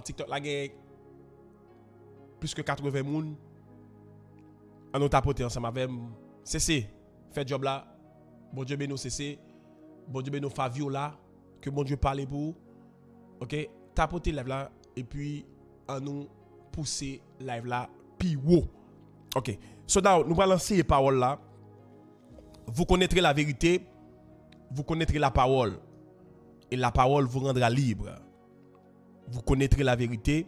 TikTok là gagne plus que 80 personnes. On nous tapoter ensemble avec CC fait job là. Bon Dieu bénisse CC. Bon Dieu bénisse Fabio là que bon Dieu parle pour vous. OK, tapoter live là et puis on nous pousser live là puis haut. OK. So now nous allons lancer les paroles là. Vous connaîtrez la vérité, vous connaîtrez la parole et la parole vous rendra libre. Vous connaîtrez la vérité,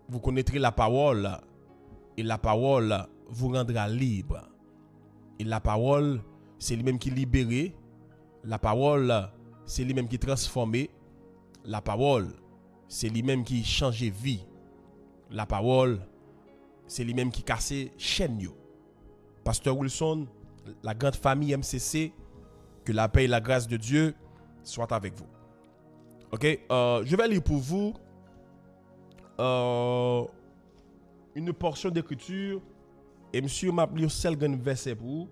vous connaîtrez la parole et la parole vous rendra libre. Et la parole, c'est lui-même qui libère. La parole, c'est lui-même qui transforme. La parole, c'est lui-même qui change vie. La parole, c'est lui-même qui casse chaîne. Pasteur Wilson, la grande famille MCC, que la paix et la grâce de Dieu soient avec vous. Ok, je vais lire pour vous une portion d'écriture et monsieur m'a lu seul grand verset pour vous.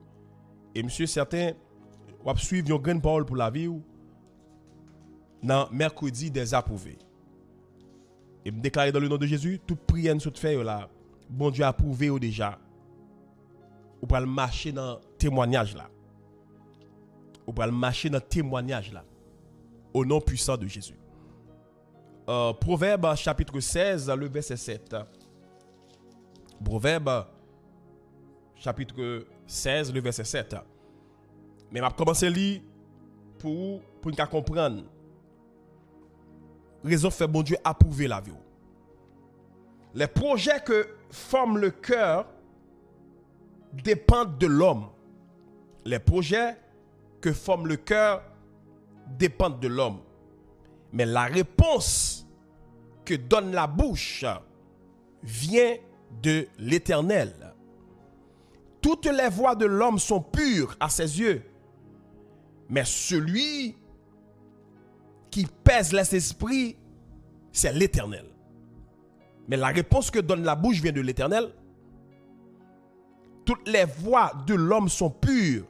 Et monsieur certain va suivre une grande parole pour la vie dans mercredi des approuvés. Et me déclarer dans le nom de Jésus, toute prière nous fait là, bon Dieu a approuvé déjà. Ou pour le marcher dans témoignage là. Ou pour le marcher dans témoignage là. Au nom puissant de Jésus. Proverbe chapitre 16, le verset 7. Proverbe chapitre 16, le verset 7. Mais je vais commencer à lire pour nous comprendre. Raison fait bon Dieu approuver la vie. Les projets que forme le cœur dépendent de l'homme. Les projets que forme le cœur dépendent de l'homme. Mais la réponse que donne la bouche vient de l'Éternel. Toutes les voies de l'homme sont pures à ses yeux. Mais celui qui pèse les esprits, c'est l'Éternel. Mais la réponse que donne la bouche vient de l'Éternel. Toutes les voies de l'homme sont pures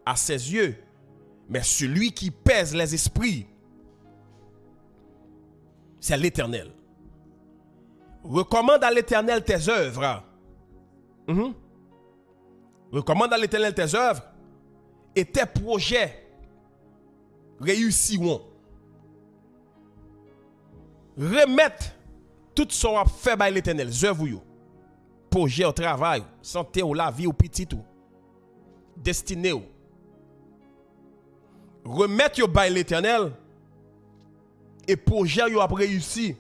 à ses yeux. Mais celui qui pèse les esprits, c'est l'Éternel. Recommande à l'Éternel tes œuvres. Recommande à l'Éternel tes œuvres et tes projets réussiront. Remettre tout ce qu'on a fait par l'Éternel, œuvres, projet au travail, santé ou la vie ou petit ou destiné. Remettre yo par l'Éternel et projet yo a réussi.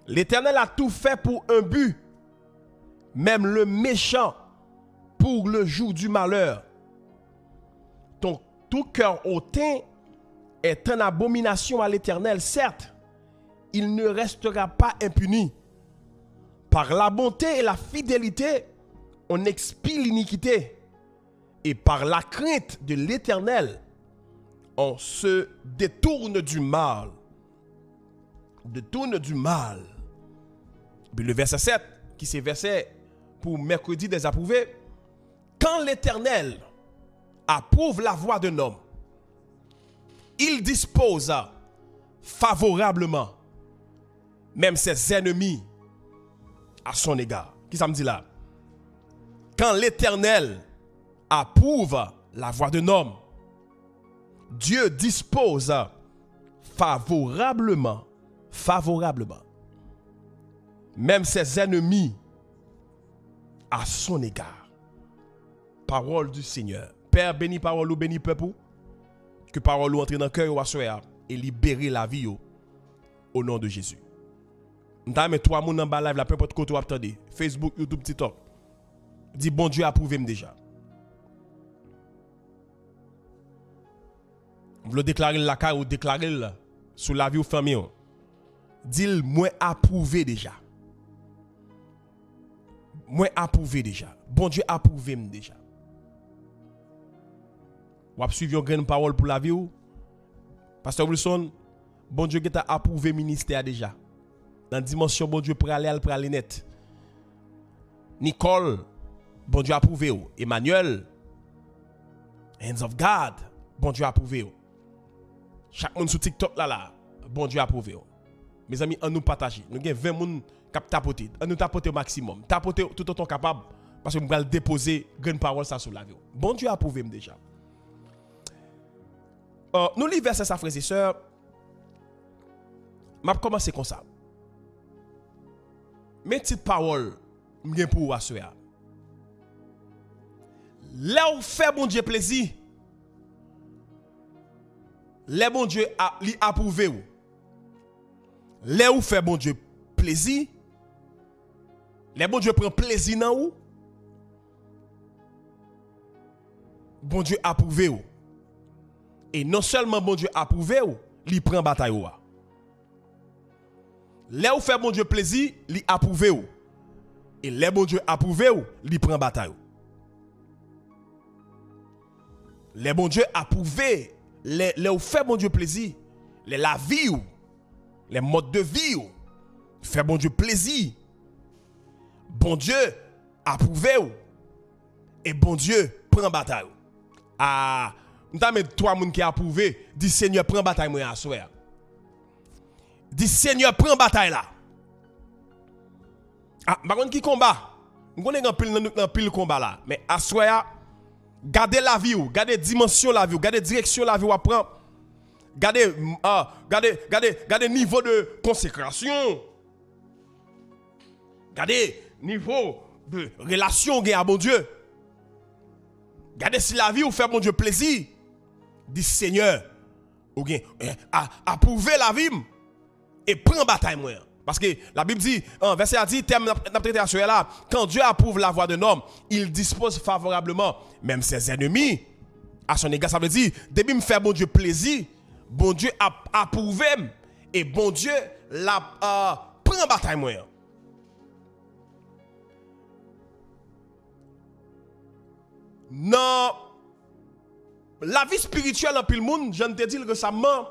L'Éternel a tout fait pour un but, même le méchant pour le jour du malheur. Ton tout cœur hautain est une abomination à l'Éternel, certes, il ne restera pas impuni. Par la bonté et la fidélité, on expie l'iniquité. Et par la crainte de l'Éternel, on se détourne du mal. Détourne du mal. Puis le verset 7, qui c'est verset pour mercredi des approuvés. Quand l'Éternel approuve la voie d'un homme, il dispose favorablement même ses ennemis à son égard. Qui ça me dit là? Quand l'Éternel approuve la voie d'un homme, Dieu dispose favorablement même ses ennemis à son égard. Parole du Seigneur. Père, bénis parole ou bénis peuple. Que parole ou entre dans le cœur et libérer la vie au nom de Jésus. Nous avons 3 personnes dans la live, peu importe côté où attendez. Facebook, YouTube, TikTok. Dis bon Dieu approuvé déjà. Vous voulez déclarer la carte ou déclarer sur la vie ou famille. Dis moi approuvé déjà. Moi approuvé déjà. Bon Dieu approuvé déjà. Ou ap suivre une grande parole pour la vie ou? Pasteur Wilson, bon Dieu qui t'a approuvé ministère déjà. Dans la dimension, bon Dieu pour aller net. Nicole, bon Dieu approuvé ou. Emmanuel, Hands of God, bon Dieu approuvé ou. Chaque monde sur TikTok là, bon Dieu approuvé ou. Mes amis, on nous partage. Nous avons 20 personnes qui tapoter. On nous tapoter au maximum. Tapoter tout autant capable. Parce que nous allons déposer une parole ça sur la vie. Bon Dieu a approuvé déjà. Nous lisons verset ça, frères et sœurs. Je vais commencer comme ça. Mes petites paroles, je vais pour vous assurer. Là où fait bon Dieu plaisir, les bon Dieu a approuvé. Là où fait bon Dieu plaisir, les bon Dieu prend plaisir dans vous. Bon Dieu approuvé. Et non seulement bon Dieu approuvé, il prend bataille. Là où fait bon Dieu plaisir, il approuvé. Et les bon Dieu approuvé, il prend bataille. Les bon Dieu approuvé, les où fait bon Dieu plaisir, la vie, les modes de vie, fait bon Dieu plaisir. Bon Dieu approuvé, et bon Dieu prend bataille. Ah, nous avons trois personnes qui approuvé, dit Seigneur prend bataille moi à soir. Dit Seigneur prend bataille là. Ah, par contre qui combat? Nous connaissons un pile combat là, mais à soir gardez la vie, gardez dimension la vie, gardez direction la vie ou prend. Gardez niveau de consécration. Gardez niveau de relation à bon Dieu. Gardez si la vie ou fait bon Dieu plaisir. Dit Seigneur, ou bien approuver la vie et prend bataille moi. Parce que la Bible dit, verset a dit, thème n'a traité à ce là, quand Dieu approuve la voie d'un homme, il dispose favorablement même ses ennemis à son égard. Ça veut dire, depuis me faire bon Dieu plaisir, bon Dieu a approuvé et bon Dieu prend bataille moi. Non, la vie spirituelle dans le monde, je te dis récemment,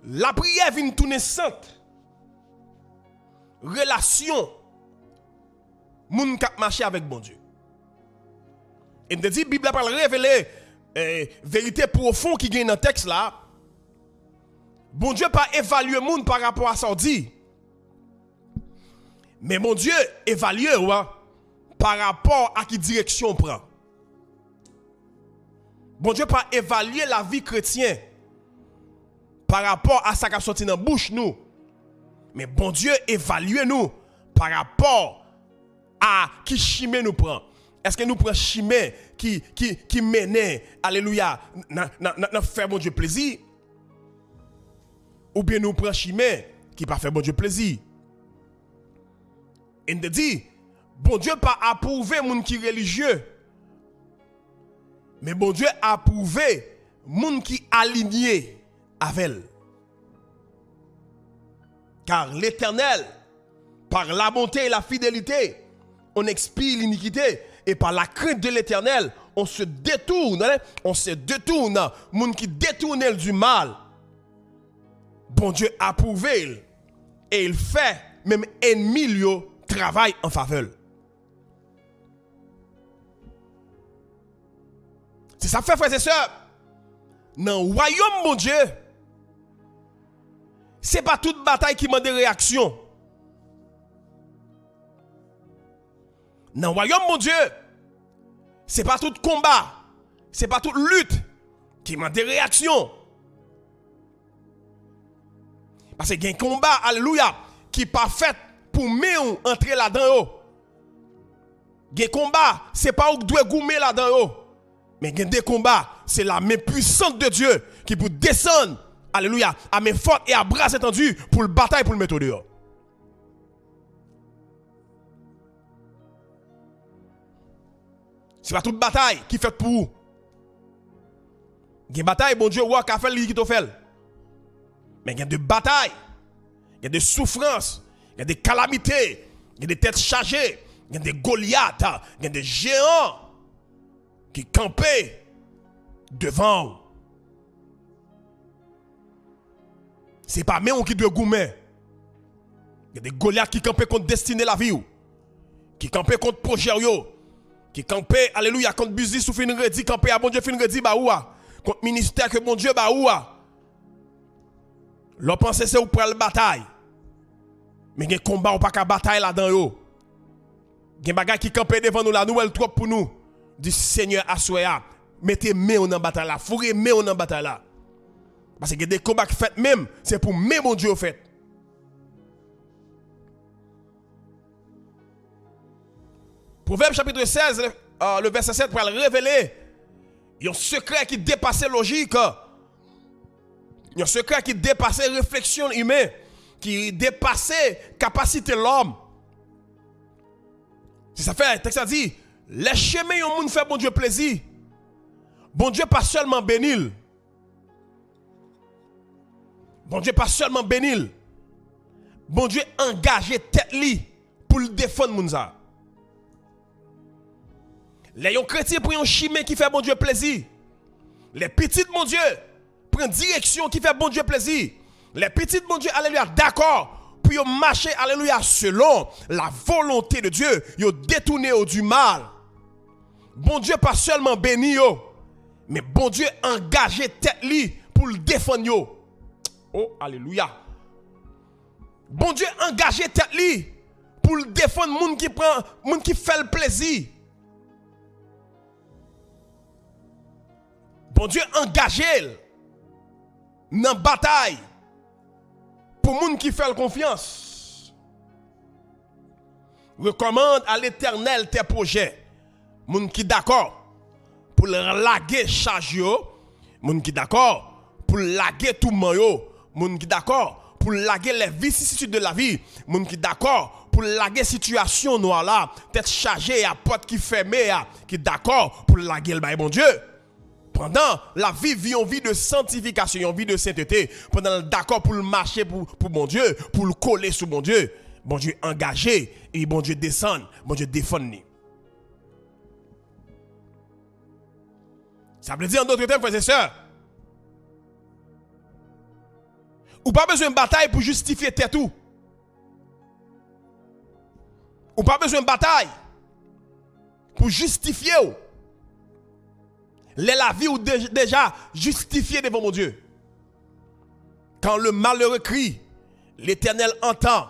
la prière vient tourner sainte. Relation, moun k'ap marcher avec bon Dieu. Et me dit, la Bible a révélé vérité profonde qui gagne dans le texte là. Bon Dieu pas évaluer moun par rapport à ça dit. Mais mon Dieu évalue par rapport à qui direction on prend. Bon Dieu pas évaluer la vie chrétienne par rapport à ça qui a sorti dans la bouche nous. Mais bon Dieu évalue nous par rapport à qui chimé nous prend. Est-ce que nous prenons chimé qui mène, alléluia, n'a fait bon Dieu plaisir? Ou bien nous prenons chimé qui pas fait bon Dieu plaisir? Et nous dit, bon Dieu pas approuvé moun qui religieux. Mais bon Dieu approuvé moun qui aligné avec elle. Car l'Éternel, par la bonté et la fidélité, on expie l'iniquité. Et par la crainte de l'Éternel, on se détourne. Moun qui détourne du mal. Bon Dieu approuvé. Et il fait, même ennemi, travail en faveur. C'est ça fait, frères et sœurs. Dans le royaume, mon Dieu, ce n'est pas toute bataille qui m'a des réactions. Dans le royaume, mon Dieu, ce n'est pas tout combat, ce n'est pas toute lutte qui m'a des réactions. Parce qu'il y a un combat, alléluia, qui n'est pas fait pour nous entrer là-dedans. Il y a un combat, ce n'est pas où doit goumer là-dedans. Mais il y a des combats, c'est la main puissante de Dieu qui peut descendre, alléluia, à main forte et à bras étendus pour le bataille, pour le mettre dehors. Ce n'est pas toute bataille qui fait pour vous. Il y a une bataille, bon Dieu, qui a fait ce qu'il a fait. Mais il y a des batailles, il y a des souffrances, il y a des calamités, il y a des têtes chargées, il y a des Goliaths, il y a des géants qui campaient devant vous. Ce n'est pas même qui doit goumer. Il y a des Goliaths qui campaient contre destiné la vie, qui campaient contre projet, qui campaient, alléluia, contre business ou fin redit, campaient à bon Dieu fin redit, contre ministère que bon Dieu, L'on pense c'est ou prendre la bataille. Mais il y a un combat ou pas qu'à bataille là-dedans yo. Il y a des bagages qui campent devant nous la nouvelle trop pour nous. Du Seigneur Assoya, mettez main en bataille là, fourrez main en bataille là. Parce que des combats qui fait même, c'est pour même mon Dieu fait. Proverbe chapitre 16, le verset 7 pour révéler un secret qui dépassait logique. Un secret qui dépassait réflexion humaine, qui dépassait capacité de l'homme. Si ça fait, le texte a dit, les chemins yon moun fait bon Dieu plaisir. Bon Dieu pas seulement bénil. Bon Dieu pas seulement bénil. Bon Dieu engagé tête li pour le défendre moun ça. Les yon chrétiens pour yon chemin qui fait bon Dieu plaisir. Les petites mon Dieu prennent direction qui fait bon Dieu plaisir. Les petites mon Dieu alléluia d'accord pour marcher alléluia selon la volonté de Dieu, yo détourné du mal. Bon Dieu pas seulement béni yo, mais bon Dieu engagé tête li pour le défendre yo. Oh alléluia. Bon Dieu engagé tête li pour le défendre moun qui prend moun qui fait le plaisir. Bon Dieu engagé dans la bataille pour moun qui fait confiance. Recommande à l'Éternel tes projets. Moun qui d'accord pour laguer charge yo, moun qui d'accord pour laguer tout man yo, moun qui d'accord pour laguer les vicissitudes de la vie, moun qui d'accord pour laguer situation noire là, tête chargée à porte qui fermée, qui d'accord pour laguer le bail bon Dieu. Pendant la vie, une vie de sanctification, une vie de sainteté, pendant d'accord pour le marcher pour bon Dieu, pour le coller sous bon Dieu engagé et bon Dieu descend, bon Dieu défend. Ça veut dire en d'autres termes, frères et sœurs, ou pas besoin de bataille pour justifier tête tout. Ou pas besoin de bataille pour justifier. La vie ou déjà justifiée devant mon Dieu. Quand le malheureux crie, l'Éternel entend.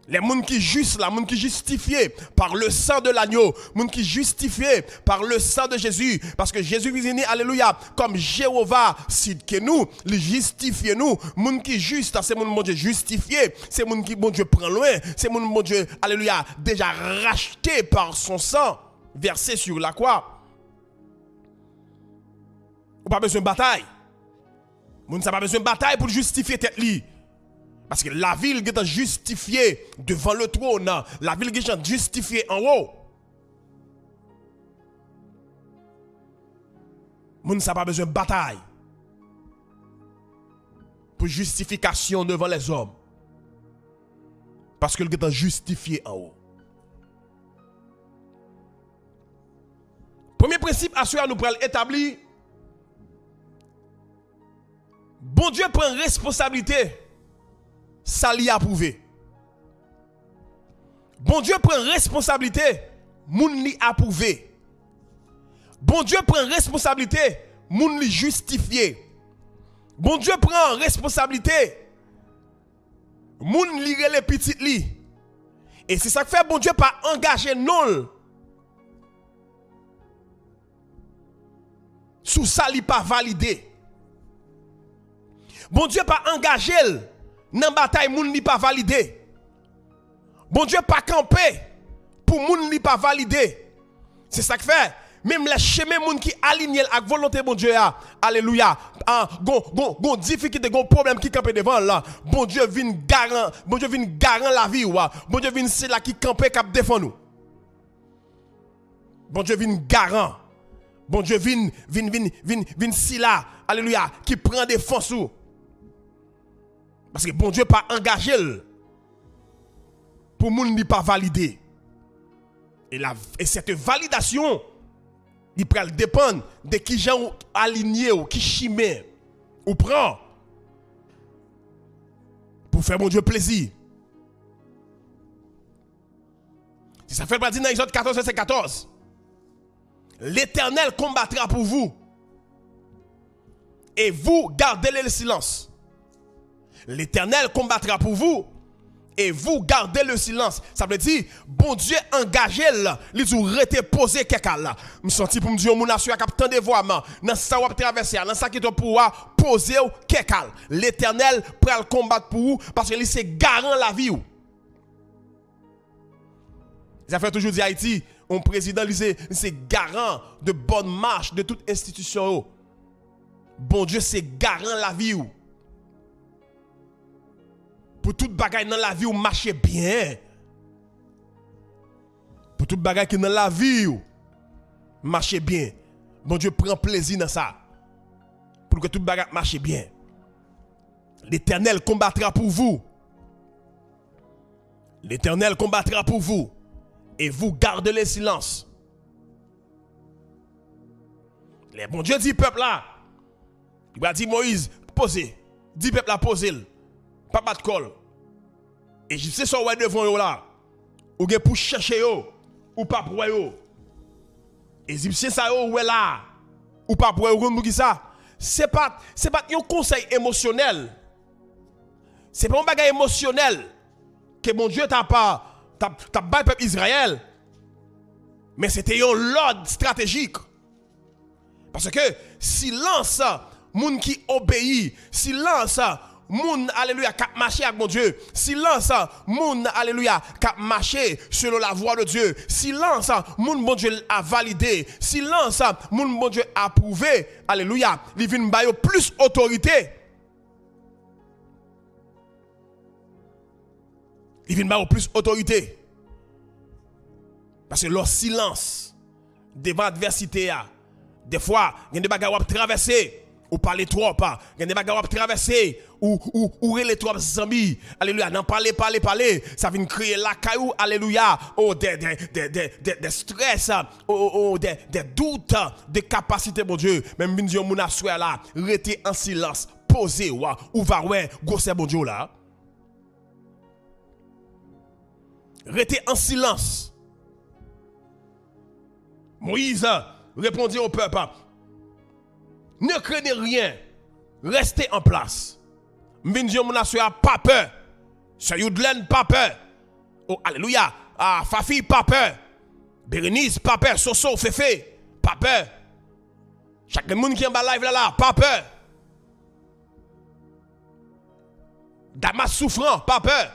Les gens qui justes, les gens qui justifiés par le sang de l'agneau, les gens qui justifiés par le sang de Jésus, parce que Jésus vient, alléluia, comme Jéhovah, si que nous, les justifier nous, les gens qui justes, c'est mon Dieu justifié, c'est mon qui bon Dieu prend loin, c'est mon Dieu, alléluia, déjà racheté par son sang, versé sur la croix. Ou pas besoin de bataille. Moun n'a pas besoin de bataille pour justifier tête li. Parce que la ville est justifiée devant le trône. La ville est justifiée en haut. Moun n'a pas besoin de bataille pour justification devant les hommes. Parce que est justifié en haut. Premier principe, assurer nous pral établir. Bon Dieu prend responsabilité, ça l'y approuvé. Bon Dieu prend responsabilité, moun li approuvé. Bon Dieu prend responsabilité, moun li justifié. Bon Dieu prend responsabilité, moun li les petites li. Et c'est ça que fait bon Dieu pas engager non. Sous ça li pas validé. Bon Dieu pas engagé dans la bataille, moun li pas validé. Bon Dieu pas campé pour moun li pas validé. C'est ça que fait. Même les chemins moun qui alignent avec volonté bon Dieu alléluia. Gon difficulté, gon problème qui campé devant là. Bon Dieu vient garant la vie ou bon Dieu vient c'est là qui campé cap défend nous. Bon Dieu vient garant. Bon Dieu vient si là alléluia qui prend défense ou. Parce que bon Dieu pas engagé pour moun ni pas validé. Et cette validation, il peut dépendre de qui gens aligné ou qui chimé ou prend pour faire mon Dieu plaisir. Si ça fait pas dire dans Exode 14, verset 14. L'Éternel combattra pour vous. Et vous gardez le silence. L'Éternel combattra pour vous et vous gardez le silence. Ça veut dire, bon Dieu engagé là, il dit rete poser quelqu'un là. Me senti pour me dire mon nation a tant de voix dans ça va traverser, dans ça qui doit pouvoir poser quelqu'un. L'Éternel prend le combattre pour vous parce que il c'est garant la vie. Ça fait toujours dire Haïti, un président c'est garant de bonne marche de toute institution. Bon Dieu c'est garant la vie. Pour toute bagaille dans la vie ou marcher bien. Pour toute bagaille qui dans la vie ou marcher bien. Bon Dieu prend plaisir dans ça. Pour que toute bagaille marche bien. L'Éternel combattra pour vous. L'Éternel combattra pour vous. Et vous gardez le silence. Le bon Dieu dit peuple là. Il va dire Moïse, posez. Dit peuple là, posez. Pas battre col. Et je sais ça ouais devant yo là. Ou gen pour chercher yo ou pas pour yo. Égyptien ça yo ouais là. Ou pas pour yo qui ça. C'est pas un conseil émotionnel. C'est pas un bagage émotionnel que mon Dieu t'a bat peuple Israël. Mais c'était un l'ordre stratégique. Parce que silence moun qui obéit, silence moun alléluia cap marcher avec mon Dieu. Silence moun alléluia cap marcher selon la voix de Dieu. Silence moun bon Dieu a validé. Silence moun bon Dieu a approuvé. Alléluia. Il vient bailler plus autorité. Il vient bailler plus autorité. Parce que leur silence devant l'adversité des fois, il y a des bagages à traverser. Ou parler trop pas, il y a des bagages à traverser ou les trois zombies. Alléluia, non parler, ça vient créer la caillou, alléluia, des stress, des doutes, des capacités mon Dieu. Même bien Dieu mon assoir là, rester en silence, poser ou va ouais, gosser bon Dieu là. Rester en silence. Moïse répondit au peuple. Ne craignez rien. Restez en place. M'vin mon assoya pas peur. Soyoudlen pas peur. Oh alléluia. Ah Fafi pas peur. Bérénice pas peur. Soso Fefe pas peur. Chaque monde qui est en bas live là pas peur. Damas souffrant pas peur.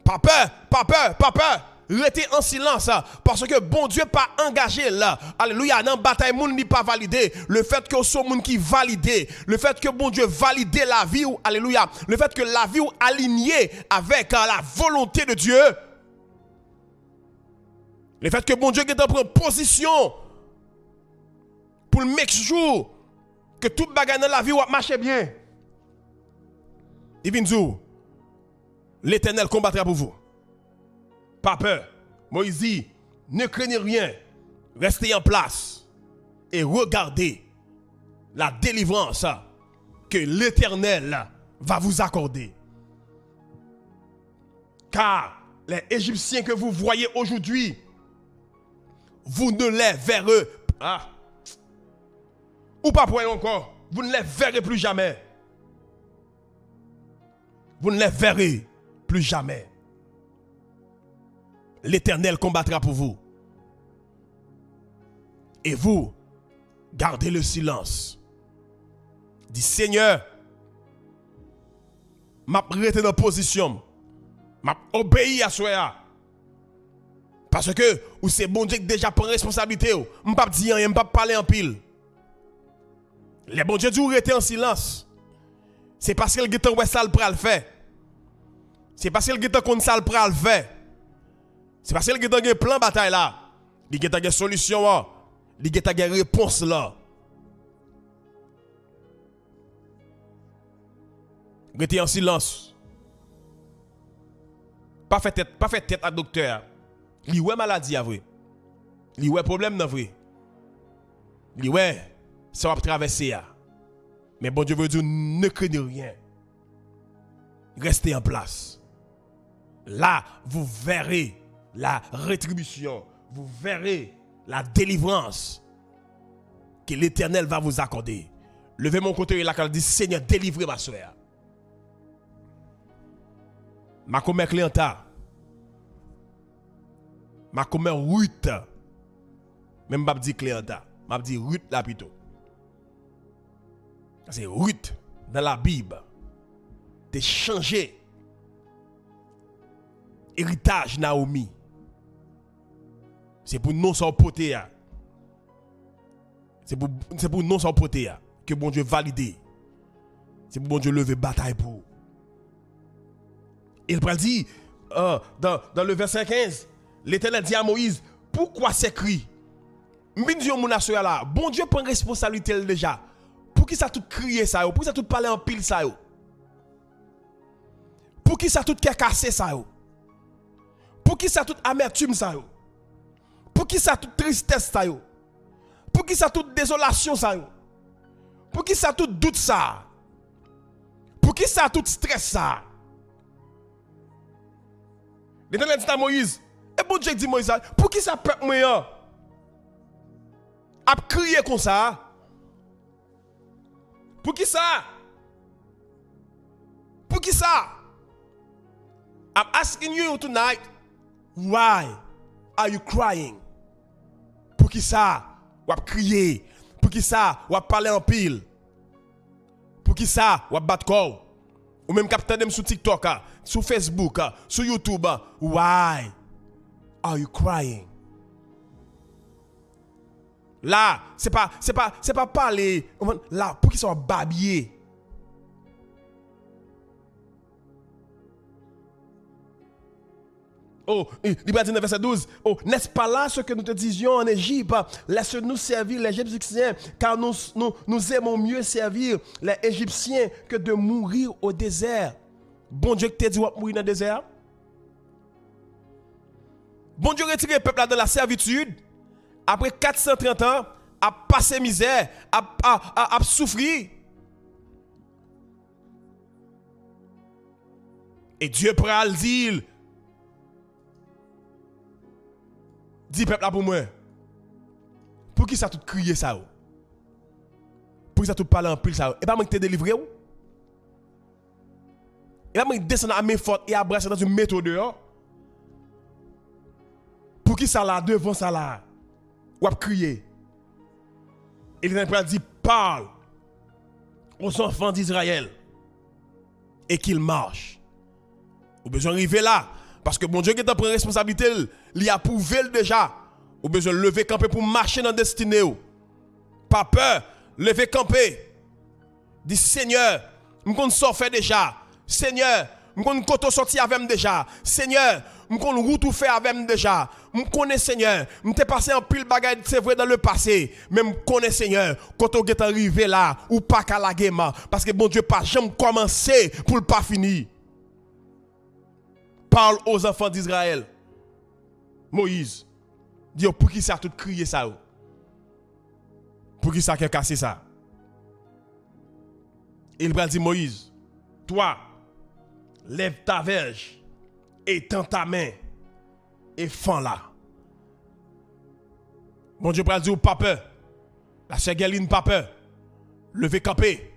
Pas peur, pas peur, pas peur. Restez en silence parce que bon Dieu pas engagé là. Alléluia, dans bataille moun ni pas validé. Le fait que son moun qui validé, le fait que bon Dieu valide la vie ou alléluia, le fait que la vie ou alignée avec la volonté de Dieu. Le fait que bon Dieu qui prend position pour le make sure que tout bagage dans la vie ou marche bien. Il vient dire l'Éternel combattra pour vous. Pas peur. Moïse dit, ne craignez rien. Restez en place et regardez la délivrance que l'Éternel va vous accorder. Car les Égyptiens que vous voyez aujourd'hui, vous ne les verrez pas. Ou pas pour encore, vous ne les verrez plus jamais. Vous ne les verrez plus jamais. L'Éternel combattra pour vous. Et vous, gardez le silence. Dis Seigneur, m'a prêté dans position. M'a obéi à soi. Parce que ou c'est bon Dieu qui déjà prend responsabilité. M'a pas dire rien, m'a pas parler en pile. Les bon Dieu dit rester en silence. C'est parce que le gars ouais ça le pral faire. C'est parce que le gars qu'on ça le pral faire. C'est parce que le gars a un plan bataille là. Le gars a une solution là. Le gars a une réponse là. Restez en silence. Pas fait tête à docteur. Li ouais maladie à vrai. Li ouais problème dans vrai. Li ouais ça va traverser. Mais bon Dieu veut dire ne craignez rien. Restez en place. Là, vous verrez la rétribution. Vous verrez la délivrance que l'Éternel va vous accorder. Levez mon côté et là, quand dit Seigneur, délivrez ma soeur. Ma commère Cléanta. Ma commère Ruth. Même pas dit Cléanta. M'a dit Ruth là plutôt. C'est Ruth dans la Bible. De changer héritage Naomi. C'est pour nous sans poter. C'est pour nous sans poter que bon Dieu valide. C'est pour bon Dieu lever bataille pour. Il va dire dans le verset 15, l'Éternel dit à Moïse, pourquoi s'écrit? Là, bon Dieu prend responsabilité déjà. Pour qui ça tout crier ça? Pour qui ça tout parler en pile ça? Pour qui ça tout cassé ça? Pour qui ça tout amertume ça? Pour qui ça tout tristesse ça? Pour qui ça tout désolation ça? Pour qui ça tout doute ça? Pour qui ça tout stress ça? L'Éternel dit à Moïse, et bon Dieu dit Moïse, pour qui ça peuple moi a crié comme ça? Pour qui ça? Pour qui ça? I'm asking you tonight, why are you crying? Pour qui ça? Ou a crié? Pour qui ça? Ou a parlé en pile? Pour qui ça? Ou a battre corps? Ou même capter dem sur TikTok, sur Facebook, sur YouTube. Why are you crying? Là, c'est pas parler. Là, pour qu'ils soient babiers. Oh, il va dire dans verset 12. Oh, n'est-ce pas là ce que nous te disions en Égypte? Laisse-nous servir les Égyptiens, car nous aimons mieux servir les Égyptiens que de mourir au désert. Bon Dieu, que t'es dit de mourir dans le désert? Bon Dieu, retire le peuple là dans la servitude. Après 430 ans, à passer misère, à souffrir. Et Dieu prend le dire. Dis peuple là pour moi. Pour qui ça tout crier ça? Pour qui ça tout parler en pile ça? Et pas moi qui t'ai délivré ou? Et pas moi qui descend à mes fortes et abrace dans une méthode dehors. Pour qui ça là devant ça là? Ou à crier. Et l'Éternel dit parle aux enfants d'Israël et qu'ils marchent. Ou besoin d'arriver là. Parce que bon Dieu qui t'a pris responsabilité, il a prouvé déjà. Ou besoin de lever camper pour marcher dans la destinée. Pas peur, lever camper. Dis Seigneur, je connais ça fait déjà. Seigneur, je connais koto sorti avec déjà. Seigneur, je connais route ou fait avec déjà. Je connais Seigneur, je t'ai passé en pile bagaille, c'est vrai dans le passé. Mais je connais Seigneur, quand on est arrivé là, ou pas qu'à la game. Parce que bon Dieu pas jamais commencé pour le pas finir. Parle aux enfants d'Israël. Moïse, dis pour qui ça tout crié ça? Pour qui ça qui a cassé ça? Il va dire Moïse, toi, lève ta verge, étends ta main et fends-la. Mon Dieu va dire pas peur. La sœur Galine pas peur. Levez camper.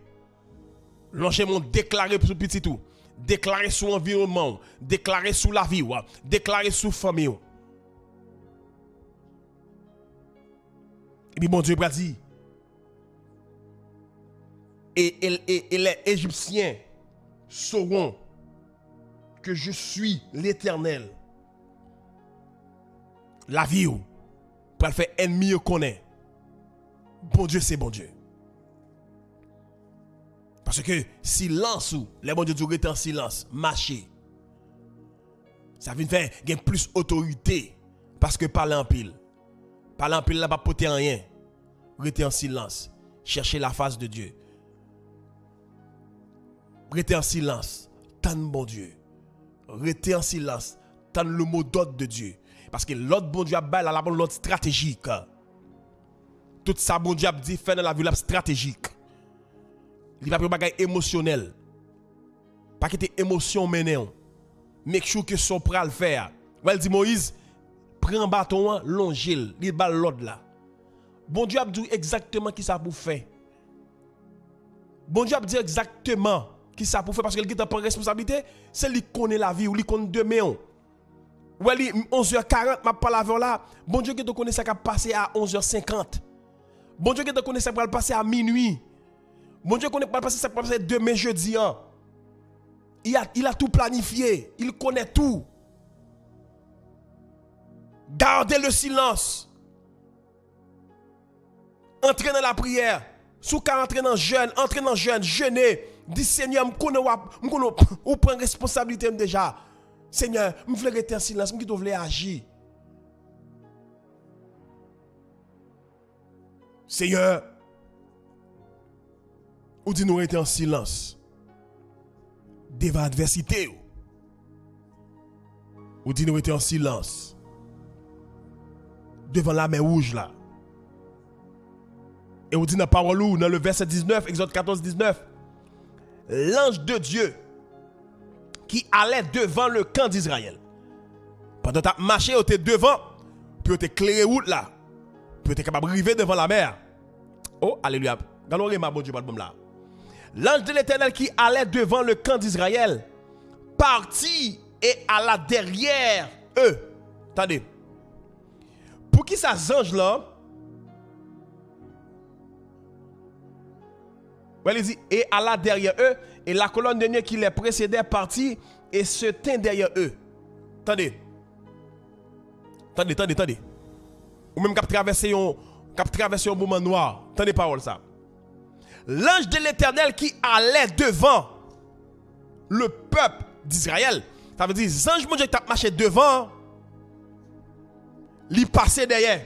Lâchez mon déclaré pour petit tout. Déclarer sur l'environnement, déclarer sur la vie, déclarer sur la famille. Et puis bon Dieu va dire, et les Égyptiens sauront que je suis l'Éternel. La vie, pour le faire ennemi, connaît. Bon Dieu, c'est bon Dieu. Parce que silence ou les bons dieux sont en silence, marcher. Ça vient faire gagner plus autorité parce que parler en pile. Parler en pile là pas porter rien. Rester en silence, chercher la face de Dieu. Rester en silence, tendre bon Dieu. Rester en silence, tendre le mot d'ordre de Dieu. Parce que l'autre bon Dieu a bail la bonne l'autre stratégique. Tout ça bon Dieu a dit fait dans la vie stratégique. Il va pas bagay émotionnel. Pas que tes émotions mènent. Make sure que son pral faire. Il dit Moïse, prends bâton, longe-le, il bal l'autre là. Bon Dieu a dit exactement qui ça pour faire. Bon Dieu a dit exactement Qui ça pour faire parce que il prend responsabilité, c'est lui qui connaît la vie ou lui connaît demain. Ou elle 11h40 m'a pas laver là. Bon Dieu qui te connaît ça qui a passé à 11h50. Bon Dieu qui te connaît ça qui va passer à minuit. Bon Dieu connaît pas passer ça qui va passer demain jeudi. Hein. Il a tout planifié, il connaît tout. Gardez le silence. Entrez dans la prière. Sous qu'à entrer dans jeûne, jeûner. Dis Seigneur, ou prend responsabilité déjà. Seigneur, je veux rester en silence, je veux agir. Seigneur, ou dit nous rester en silence devant l'adversité. Ou dit nous rester en silence devant la mer rouge là. Et on dit dans la parole où, dans le verset 19, Exode 14, 19, l'ange de Dieu qui allait devant le camp d'Israël. Pendant que tu as marché, tu es devant, puis tu éclairé route là, puis tu es capable d'arriver devant la mer. Oh, alléluia. L'ange de l'Éternel qui allait devant le camp d'Israël partit et alla derrière eux. Attendez. Pour qui ça ange là? Il dit, et alla derrière eux, et la colonne de nuit qui les précédait partit et se tint derrière eux. Attendez. Ou même cap traverser un moment noir. Attendez parole ça. L'ange de l'Éternel qui allait devant le peuple d'Israël. Ça veut dire, l'ange mon Dieu qui a marché devant, il passait derrière.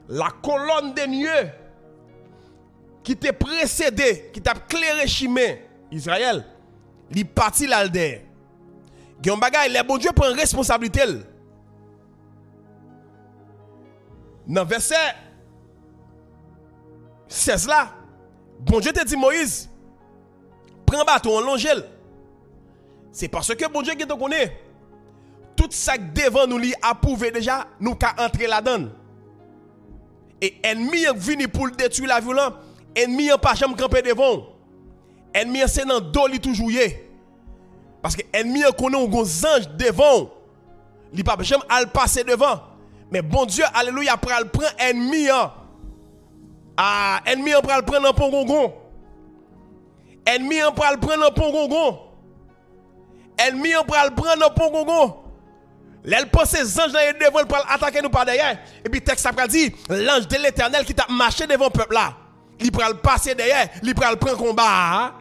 La colonne de nuit qui t'a précédé, qui t'a éclairé chemin Israël, il parti là derrière. Guillaume Bagay, les bon Dieu prend responsabilité. Dans verset 16 là, bon Dieu te dit Moïse, prends bâton, longe-le. C'est parce que bon Dieu qui te connaît, tout ça devant nous li approuvé déjà, nous qu'à entrer là-dedans. Et ennemi venu pour détruire la violence. Ennemi n'a pas jamais campé devant. Ennemi c'est dans dos li toujours yé. Parce que ennemi connaît un ange devant. Il pas jamais al passer devant. Mais bon Dieu, alléluia, pral prend ennemi. Ah, ennemi pral prendre un pont gongon. Ennemi pral prendre un pont gongon. Ennemi pral prendre un pont gongon. L'elle pense les anges là devant pour attaquer nous par derrière. Et puis texte ça pral dit l'ange de l'Éternel qui t'a marché devant le peuple là. Il prend le passer derrière, il prend le prendre combat.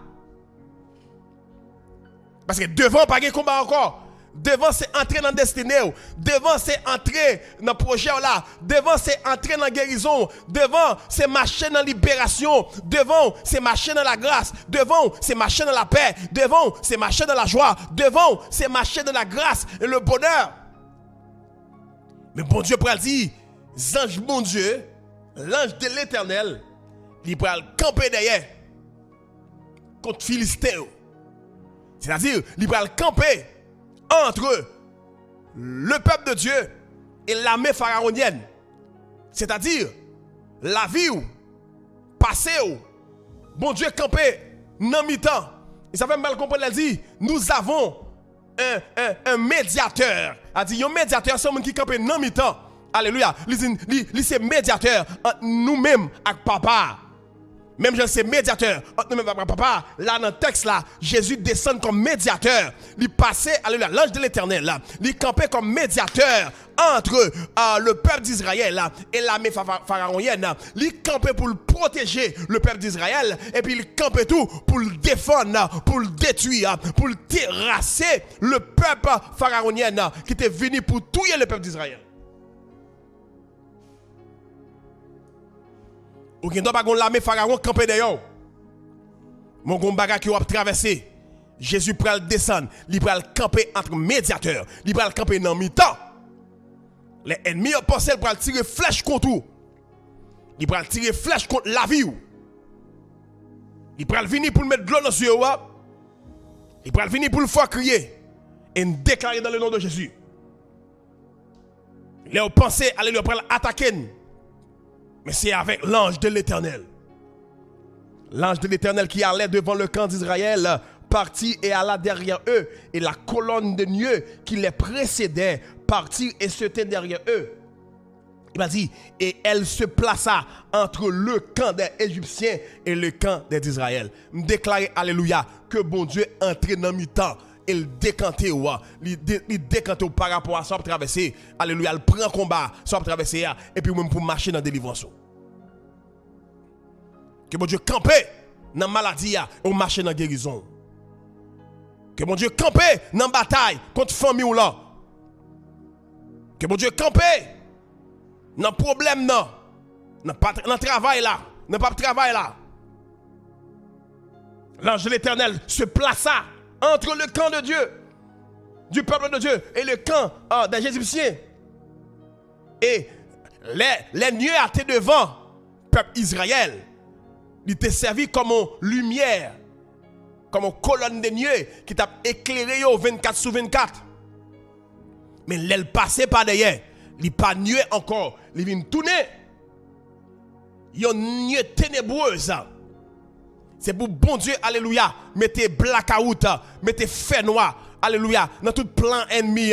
Parce que devant pas de combat encore. Devant c'est entrer dans la destinée. Devant c'est entrer dans le projet là. Devant c'est entrer dans la guérison. Devant c'est marcher dans la libération. Devant c'est marcher dans la grâce. Devant c'est marcher dans la paix. Devant c'est marcher dans la joie. Devant c'est marcher dans la grâce et le bonheur. Mais bon Dieu pour dire, ange mon Dieu, l'ange de l'Éternel, il va camper derrière contre Philistin. C'est-à-dire, il va camper entre le peuple de Dieu et l'armée pharaonienne. C'est-à-dire, la vie ou passé ou bon Dieu camper dans mi-temps. Et ça fait mal comprendre, elle dit, nous avons un médiateur. Elle dit, un médiateur, c'est un monde qui campe dans mi-temps. Alléluia. Il c'est médiateur entre nous-mêmes avec papa. Même je sais médiateur entre nous-mêmes avec papa. Là dans le texte là, Jésus descend comme médiateur. Il passait, alléluia, l'ange de l'Éternel là. Il campait comme médiateur entre le peuple d'Israël et l'armée pharaonienne. Il campait pour le protéger le peuple d'Israël et puis il campait tout pour le défendre, pour le détruire, pour le terrasser le peuple pharaonien qui était venu pour tuer le peuple d'Israël. Ou qui ne doit pas l'armée pharaon camper d'ailleurs. Mon gombaga qui va traverser. Jésus pral descendre, il pral camper entre médiateurs, il pral camper dans mi-temps. Les ennemis ont pensé pour tirer flèche contre vous. Il pral tirer flèche contre la vie. Il pral venir pour mettre de l'eau dans les yeux. Il pral venir pour le faire crier et déclarer dans le nom de Jésus. Les ont pensé aller le attaquer. Mais c'est avec l'ange de l'Éternel. L'ange de l'Éternel qui allait devant le camp d'Israël partit et alla derrière eux, et la colonne de nuée qui les précédait partit et se tint derrière eux. Il m'a dit, et elle se plaça entre le camp des Égyptiens et le camp des Israël. Me déclarer, alléluia, que bon Dieu entre dans mi-temps. Il décanté il décanté par rapport à ça pour traverser. Alléluia, il prend combat, ça pour traverser et puis même pour marcher dans la délivrance. Que bon Dieu campe dans la maladie ou marcher dans la guérison. Que bon Dieu campe dans la bataille contre la famille ou là. Que bon Dieu campe dans le problème dans le travail là, dans pas travail là. L'ange de l'Éternel se plaça entre le camp de Dieu, du peuple de Dieu, et le camp des Égyptiens. Et les nuées étaient devant le peuple Israël. Il était servi comme une lumière, comme une colonne de nuées qui t'a éclairé 24/24. Mais elle passait par derrière. Il n'est pas nué encore. Il vient tourner. Il y a une nuée ténébreuse. C'est pour bon Dieu, alléluia, mettez blackout, mettez fait noir, alléluia, dans tout plan ennemi,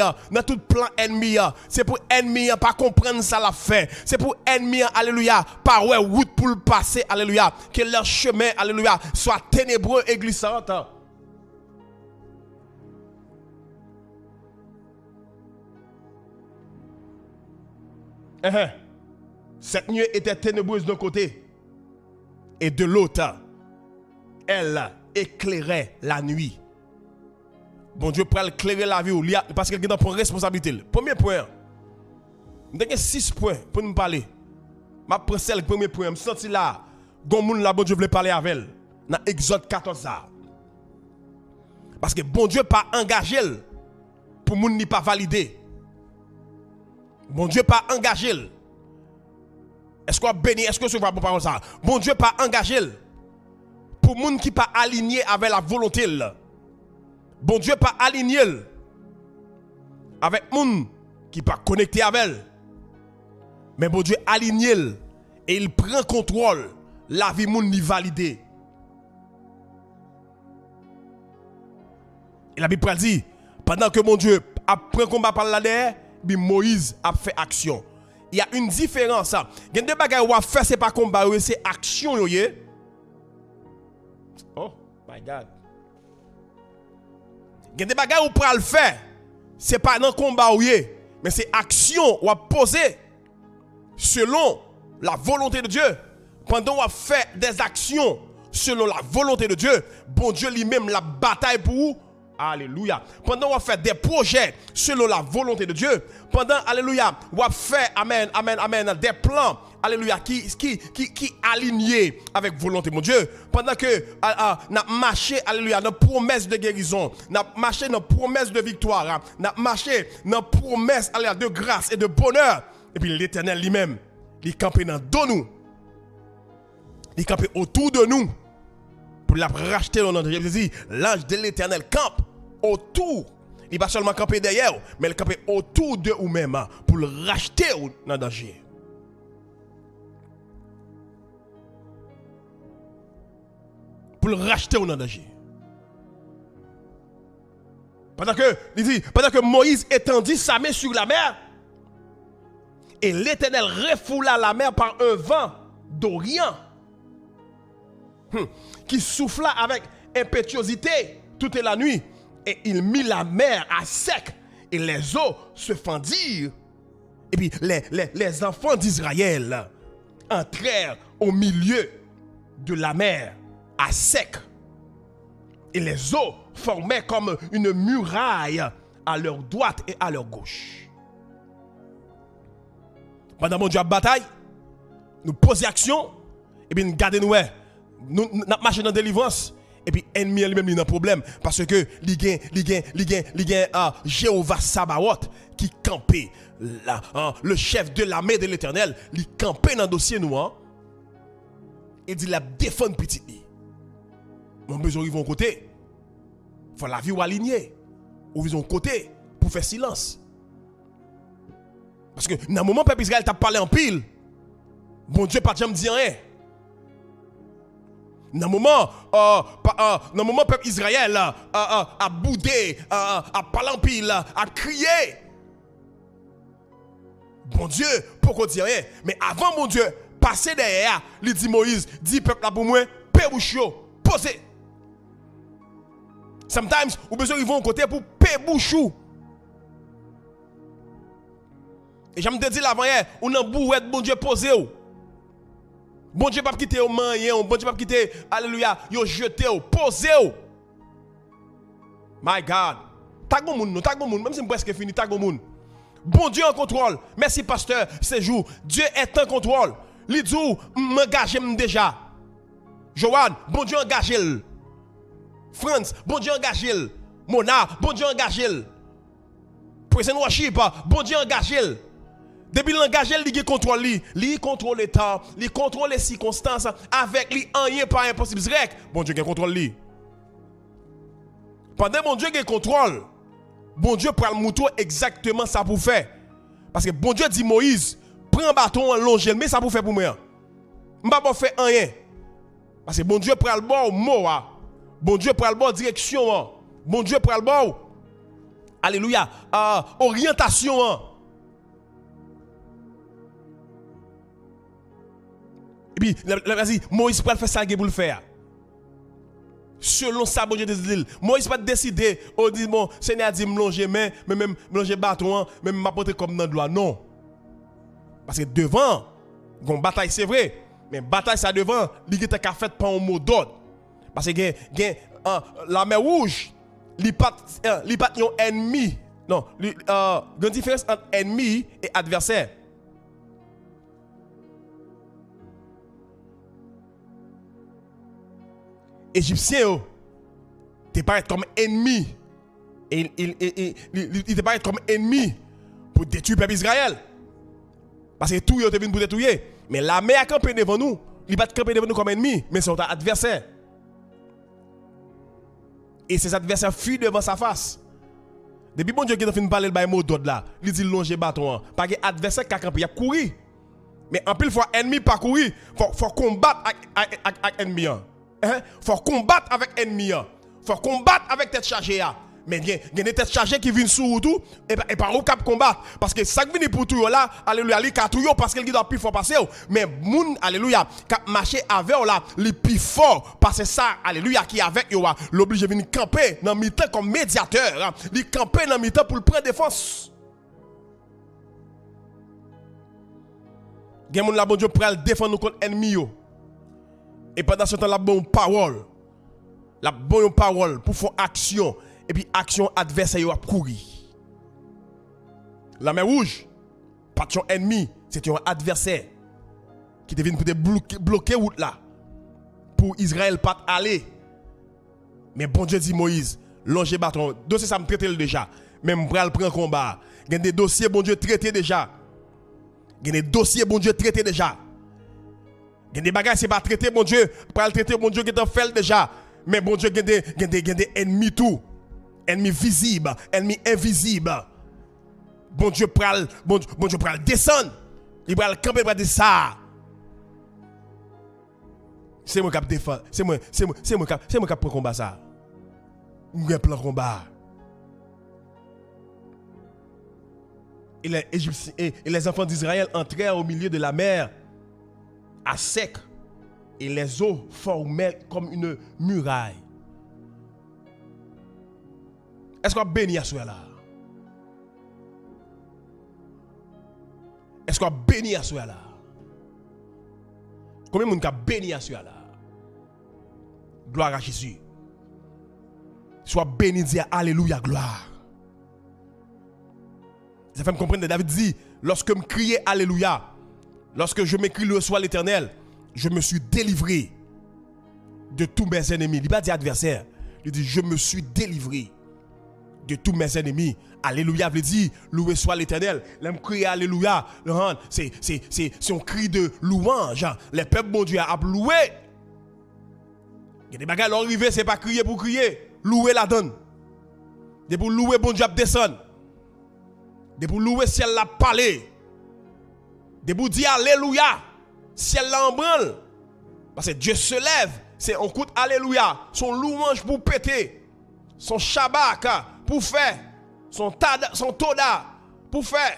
c'est pour ennemi pas comprendre ça la fait, c'est pour ennemi, alléluia, par ouais route pour le passer, alléluia, que leur chemin, alléluia, soit ténébreux et glissant. Cette nuit était ténébreuse d'un côté et de l'autre. Elle éclairait la nuit. Bon Dieu pour éclairer la vie parce qu'il a une responsabilité. Premier point. Nous avons 6 points pour nous parler. Je prends le premier point. Je me sens là. Bon Dieu voulait parler avec elle. Dans Exode 14. Parce que bon Dieu pas engagé pour moun ni pas validé. Bon Dieu pas engagé. Est-ce qu'on béni? Est-ce que vous voyez bon parole ça? Bon Dieu pas engagé pour moun qui pas aligné avec la volonté. Bon Dieu pas aligné avec moun qui pas connecté avec elle. Mais bon Dieu aligné et il prend contrôle la vie moun ni validé. Et la Bible dit pendant que mon Dieu a pris combat par là derrière, Moïse a fait action. Il y a une différence. Il y a deux bagages où faire c'est pas combat, c'est action. Oh my God. Il y a des bagages où pour le faire, c'est pas dans combat mais c'est action ou poser selon la volonté de Dieu. Pendant qu'on fait des actions selon la volonté de Dieu, bon Dieu lui-même la bataille pour vous. Alléluia. Pendant qu'on fait des projets selon la volonté de Dieu, pendant, alléluia, on fait, amen, des plans, alléluia, qui alignés avec volonté de mon Dieu. Pendant que nous marché, alléluia, dans promesse de guérison, nous marché dans promesse de victoire, nous marché dans promesse, alléluia, de grâce et de bonheur. Et puis l'Éternel lui-même, il campe dans nous. Il campe autour de nous. Pour la racheter dans notre Jésus, l'ange de l'Éternel campe autour. Il va seulement camper derrière, mais il campe autour de vous-même pour le racheter dans le danger. Pour le racheter dans le danger. Pendant que Moïse étendit sa main sur la mer, et l'Éternel refoula la mer par un vent d'Orient qui souffla avec impétuosité toute la nuit, et il mit la mer à sec, et les eaux se fendirent. Et puis les enfants d'Israël entrèrent au milieu de la mer à sec, et les eaux formaient comme une muraille à leur droite et à leur gauche. Pendant mon Dieu à bataille, nous posons action, et puis nous gardons nous marchons dans la délivrance. Et puis ennemi lui-même il a un problème parce que il y a Jéhovah Sabaoth qui campait le chef de l'armée de l'Éternel, il campait dans le dossier noir et dit la défendre petit. Mon besoin ils vont côté. Faut la vie ou aligner ou ils ont côté pour faire silence. Parce que dans le moment où peuple Israël t'a parlé en pile, bon Dieu pas jamais dit rien. Dans le moment peuple Israël a boudé, a parlé en pile, a crié. Bon Dieu, pourquoi dire rien? Mais avant mon Dieu, passer derrière, il dit Moïse, dit peuple là pour moi, pébouchio, posez. Sometimes, ou besoin ils vont côté pour pébouchou. Et j'aime te dire l'avant hier, on a bouette, bon Dieu posé. Bon Dieu pas quitter au manien, bon Dieu pas quitter, alléluia, yo jeté au, posé. My God. Tag moun, même si c'est presque fini, tag moun. Bon Dieu en contrôle. Merci pasteur, ces jours. Dieu est en contrôle. Li dit m'engager déjà. Joanne, bon Dieu engagé. France, bon Dieu engagé. Mona, bon Dieu engagé. President worship, bon Dieu engagé. Depuis l'engagé, il contrôle il contrôle le temps, il contrôle les circonstances avec lui rien pas impossible. Bon Dieu qui contrôle lui. Pendant bon Dieu qui contrôle, bon Dieu prend le mouton exactement ça pour faire. Parce que bon Dieu dit Moïse, prends un bâton longe, mais ça pour faire pour moi. Je ne vais pas faire rien. Parce que bon Dieu prend le bon mot. Bon Dieu prend le bon direction. Bon Dieu prend le bon. Alléluia. Orientation. Et puis, vas-y, Moïse peut faire ça pour le faire. Selon ça, bon Dieu décide. Moïse pas décider, on dit, bon, Seigneur dit, me longer main, mais même longer bâton, même m'apporter comme dans le doigt. Non. Parce que devant, une bataille, c'est vrai, mais bataille, ça devant, il est qu'à faire pas un mot d'ordre. Parce que la mer rouge, il n'y a pas un ennemi. Non, il y a une différence entre ennemi et adversaire. Égyptien, tu pas être comme ennemi. Il te pas être comme ennemi pour détruire le peuple Israël. Parce que tout est venu pour détruire. Mais la mer a campé devant nous. Il va camper devant nous comme ennemi, mais c'est notre adversaire. Et ces adversaires fuient devant sa face. Depuis bon Dieu qui a fini de parler de mot d'autre là, il dit longer bâton. Parce que l'adversaire qui a campé, il a couru. Mais en plus, il faut ennemi pas courir. Il faut combattre avec ennemi. Il faut combattre avec ennemi. Il faut combattre avec tête chargée. Mais il y a des têtes chargées qui viennent sur tout et par où cap combattre. Parce que ça qui vient pour tout là, alléluia, il a tout parce qu'il doit plus fort passer. Mais moun, alléluia, qui marcher avec là, il plus fort parce que ça, alléluia, qui avec yo, l'oblige de venir camper dans mi-temps comme médiateur. Il camper dans mi-temps pour le prendre défense. Il y a moun la bon Dieu pour défendre contre ennemi. Et pendant ce temps, la bonne parole. La bonne parole pour faire action. Et puis action adversaire a courir. La mer rouge, pas ton ennemi, c'est un adversaire qui devient pour bloquer route là. Pour Israël pas aller. Mais bon Dieu dit Moïse, longer bâton, dossier ça me traite déjà. Même bral prend combat. Il y a des dossiers bon Dieu traité déjà. Il y a des dossiers bon Dieu traité déjà. Il y a des bagages c'est pas traité bon Dieu, pas le traiter bon Dieu qui t'en fait déjà. Mais bon Dieu il y a des ennemis tout. Ennemi visible, ennemi invisible. Bon Dieu pral descendre. Il pral camper pour dire ça. C'est moi qui défend, c'est moi qui prend combat ça. Un plan combat. Et les Égyptiens et les enfants d'Israël entrèrent au milieu de la mer à sec et les eaux formaient comme une muraille. Est-ce qu'on bénit à cela là? Est-ce qu'on bénit à cela là? Combien de monde a béni à cela là? Gloire à Jésus. Sois béni, dis alléluia, gloire. Ça fait me comprendre, David dit, lorsque je me criais alléluia, lorsque je m'écris le soir l'Éternel, je me suis délivré de tous mes ennemis. Il n'a pas dit adversaire. Il dit, je me suis délivré de tous mes ennemis. Alléluia veut dire, loué soit l'Éternel. L'aime crier alléluia, c'est un cri de louange. Les peuples, bon Dieu, a loué. Il y a des bagages qui arrivent, ce n'est pas crier pour crier. Louer la donne. De pour louer, bon Dieu, descend. De pour louer, ciel l'a parlé. De pour dire alléluia, ciel l'a en branle. Parce que Dieu se lève, c'est on coûte alléluia, son louange pour péter, son shabak pour faire, son toda pour faire.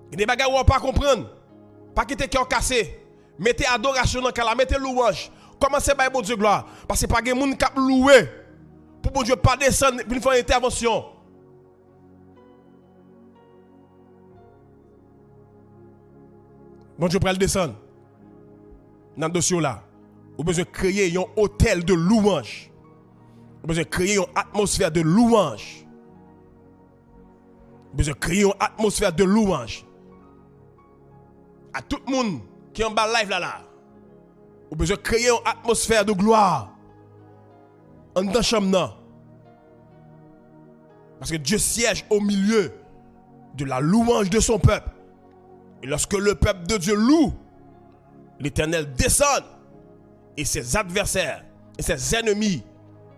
Il y a des bagages où on ne peut pas comprendre. Pas quitter cœur cassé. Mettez adoration dans le cas, mettez louange. Commencez par bon Dieu gloire. Parce que pas de monde qui a loué. Pour bon Dieu pas descendre pour faire une intervention. Bon Dieu pour le descendre. Dans le dossier là. Vous avez besoin de créer un hôtel de louange. Vous avez besoin de créer une atmosphère de louange. Vous avez besoin de créer une atmosphère de louange. À tout le monde qui est en bas live là. Vous avez besoin de créer une atmosphère de gloire. En dans chambre. Parce que Dieu siège au milieu de la louange de son peuple. Et lorsque le peuple de Dieu loue, l'Éternel descend et ses adversaires et ses ennemis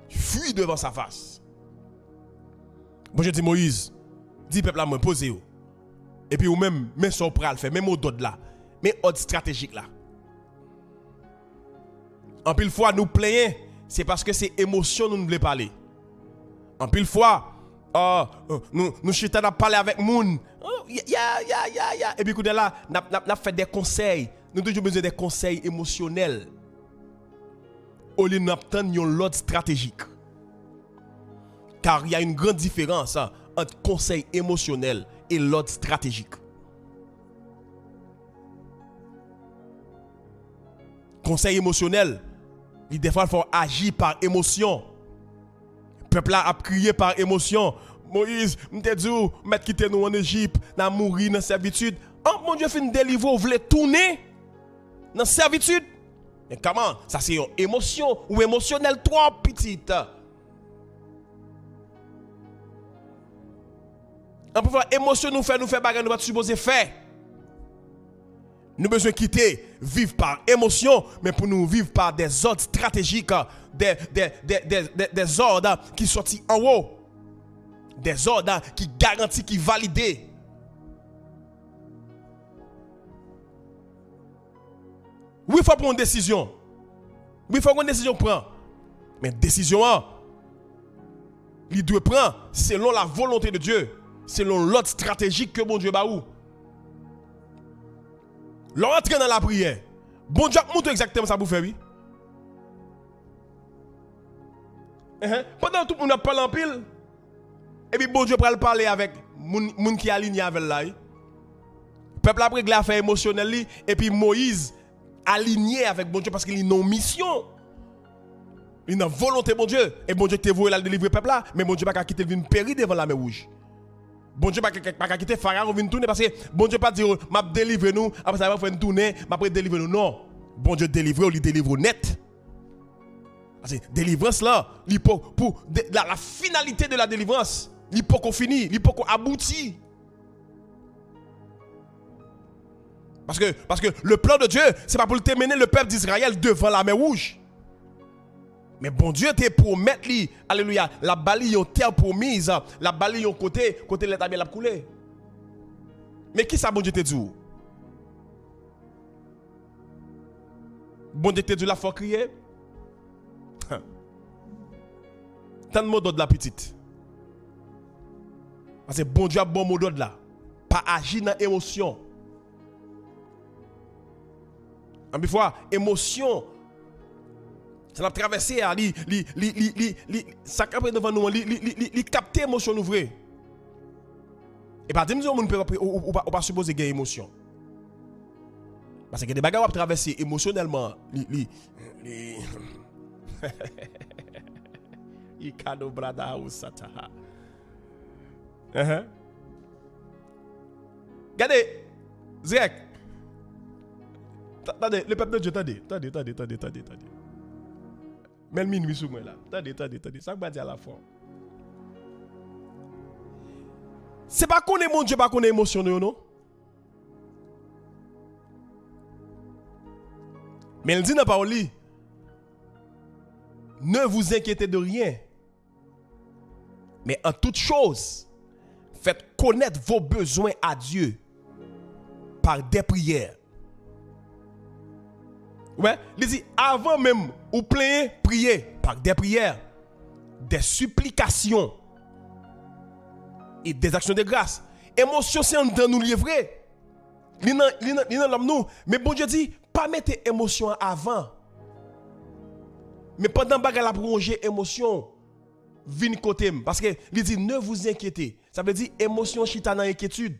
fuient devant sa face. Bon, je dis Moïse, dis peuple là, moi, posez-vous. Et puis, ou même, mais son pral fait, même au dos de là, mais ordre stratégique là. En pile fois, nous plaignons, c'est parce que c'est émotion nous ne voulons parler. En pile fois, nous chitons à parler avec moun. Et puis, écoutez là, nous fait des conseils. Nous avons toujours besoin des conseils émotionnels. Au lieu d'obtenir l'ordre stratégique. Car il y a une grande différence entre conseil émotionnel et l'ordre stratégique. Conseil émotionnel, des fois il faut agir par émotion. Le peuple a crié par émotion. Moïse, m'te dit, mettre quitter nous en Égypte, n'a mourir dans servitude. Oh mon Dieu, fin délivrer, vous voulez tourner dans servitude? Mais comment? Ça c'est une émotion ou émotionnel trop petite. En plus, émotion nous fait bagarre, nous pas supposé faire. Nous avons besoin de quitter, vivre par émotion, mais pour nous vivre par des ordres stratégiques, des ordres qui sortent en haut, des ordres qui garantissent, qui valident. Oui, il faut prendre une décision. Oui, il faut prendre une décision. Mais décision, il doit prendre selon la volonté de Dieu, selon l'ordre stratégique que bon Dieu ba ou. L'entrée dans la prière. Bon Dieu montre exactement ça pour faire, oui. Pendant tout le monde parle en pile, et puis bon Dieu va parler avec les gens qui sont alignés avec là. Le peuple a pris l'affaire émotionnelle, et puis Moïse aligné avec bon Dieu parce qu'il a une mission. Il a une volonté, bon Dieu. Et bon Dieu te voulu la délivrer le peuple là, mais bon Dieu va quitter le périr devant la mer rouge. Bon Dieu pas quitter Pharaon venir tourner parce que bon Dieu pas dire m'a délivrer nous après ça va faire une tourner après délivrer nous non. Bon Dieu délivrer ou lui délivre net. Parce que délivrance là, pour la finalité de la délivrance, il faut qu'on finisse, il faut qu'on aboutit. Parce que le plan de Dieu, c'est pas pour te mener le peuple d'Israël devant la mer rouge. Mais bon Dieu t'es pour mettre lui, alléluia, la bali yon terre promise, la bali yon côté l'état bien la couler. Mais qui ça bon Dieu te dit? Bon Dieu te dit la faut crier. Tant de mots de la petite. Parce que bon Dieu a bon mot d'ordre là. Pas agir dans l'émotion. En fois, émotion, ça l'a traversé, ça capte devant nous, il capte l'émotion nous vrai. Et pas dire que on ne peut pas supposer qu'il y a émotion. Parce que des bagages à traverser émotionnellement, il cadeau brada ou sataha. Regardez, Zek. Attendez, le peuple de Dieu, attendez. Mais le minuit sur moi là. Attendez. Ça va dire à la fois. C'est pas qu'on est mon Dieu, pas qu'on est émotionnel, non? Mais il dit dans la parole, ne vous inquiétez de rien. Mais en toute chose, faites connaître vos besoins à Dieu par des prières. Ouais, il dit avant même ou plaignez, priez par des prières, des supplications et des actions de grâce. Émotion c'est en dedans nous livrer. Li nan l'homme nous, mais bon Dieu dit pas mettre émotion avant. Mais pendant bagarre la prolonger émotion vinn côté parce que il dit ne vous inquiétez. Ça veut dire émotion chita dans inquiétude.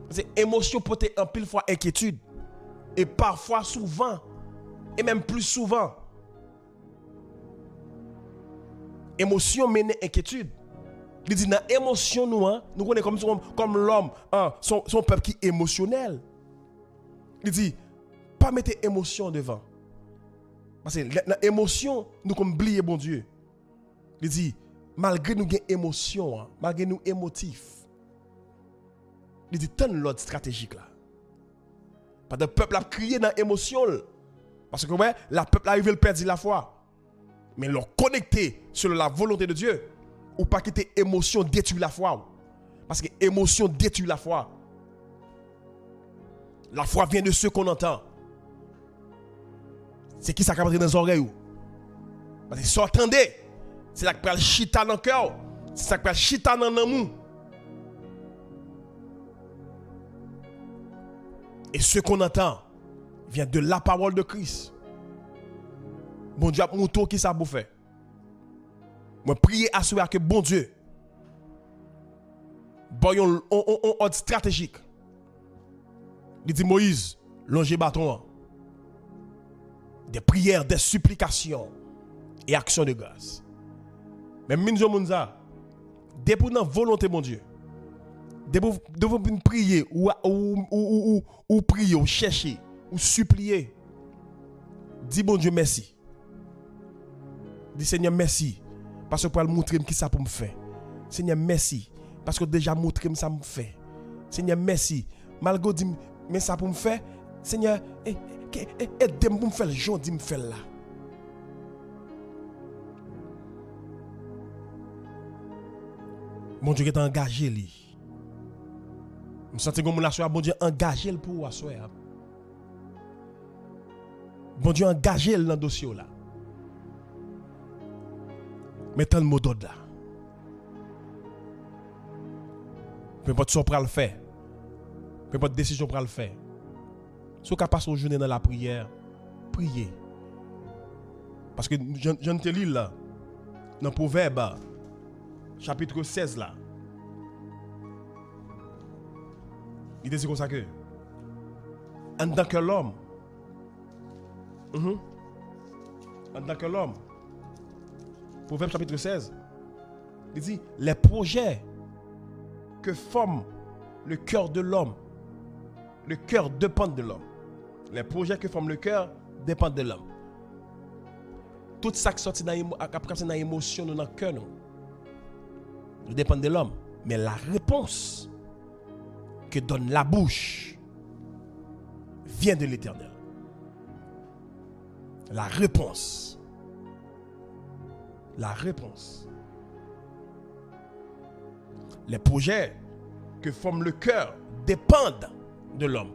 C'est émotion porter en pile fois inquiétude et parfois souvent et même plus souvent émotion mène inquiétude. Il dit dans émotion nous connaissons comme l'homme son peuple qui est émotionnel. Il dit pas mettre émotion devant. Parce que l'émotion nous comme oublier bon Dieu. Il dit malgré nous gain émotion, malgré nous émotifs. Il dit tant l'ordre stratégique là. Parce que le peuple a crié dans l'émotion. Parce que ouais, le peuple arrive à perdre la foi. Mais leur connecté sur la volonté de Dieu. Ou pas quitter émotion détruit la foi. Parce que émotion détruit la foi. La foi vient de ce qu'on entend. C'est qui ça qui a dans les oreilles. Parce que si vous entendez, c'est ça qui peut chita dans le cœur. C'est ça qui peut chita dans l'amour. Et ce qu'on entend vient de la parole de Christ. Bon Dieu, mon tour qui ça vous fait. Moi prier à ce que bon Dieu bon on ordre stratégique. Il dit Moïse, longer bâton. Des prières, des supplications et actions de grâce. Mais minzo munza, depuis dans volonté mon Dieu. De vous prier ou prier ou chercher ou supplier. Dis bon Dieu merci. Dis Seigneur merci parce que pour montrer qui ça pour me faire. Seigneur merci parce que déjà montrer ça me fait. Seigneur merci malgré dit mais ça pour me faire. Seigneur aide-moi pour me faire le jour dit me faire là. Mon Dieu est engagé lui. Je sens que mon assoir, bon Dieu engagé pour assoir. Bon Dieu engagé dans le dossier là. Mettons le mot d'ordre là. Peu importe ce qu'on va le faire. Peu importe décision qu'on va le faire. Si vous passez une journée dans la prière, priez. Parce que je ne te lis là, dans le Proverbe, chapitre 16 là. Il dit comme ça que en tant que l'homme, en tant que l'homme, Proverbe chapitre 16, il dit les projets que forme le cœur de l'homme, le cœur dépend de l'homme. Les projets que forme le cœur dépendent de l'homme. Tout ça qui sortit dans l'émotion, dans le cœur, nous dépend de l'homme. Mais la réponse que donne la bouche vient de l'Éternel. La réponse. La réponse. Les projets que forme le cœur dépendent de l'homme.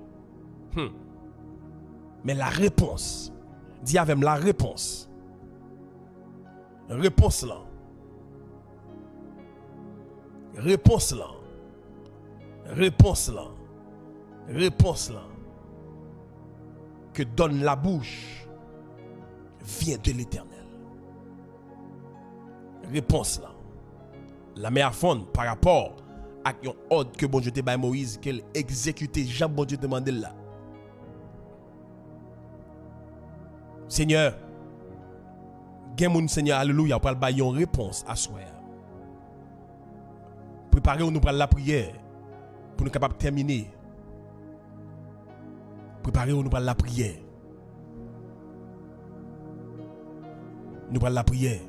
Mais la réponse, dis avec la réponse. Réponse là. Réponse là. Réponse là. Réponse là. Que donne la bouche vient de l'Éternel. Réponse là. La meilleure fond par rapport à un ordre que bon Dieu te baille Moïse qu'elle exécutait Jean bon Dieu demandait là. Seigneur, gen moun Seigneur alléluia pour bailler une réponse à soi. Préparez-nous pour la prière pour nous capables de terminer. Préparez-nous pour la prière. Nous pour la prière.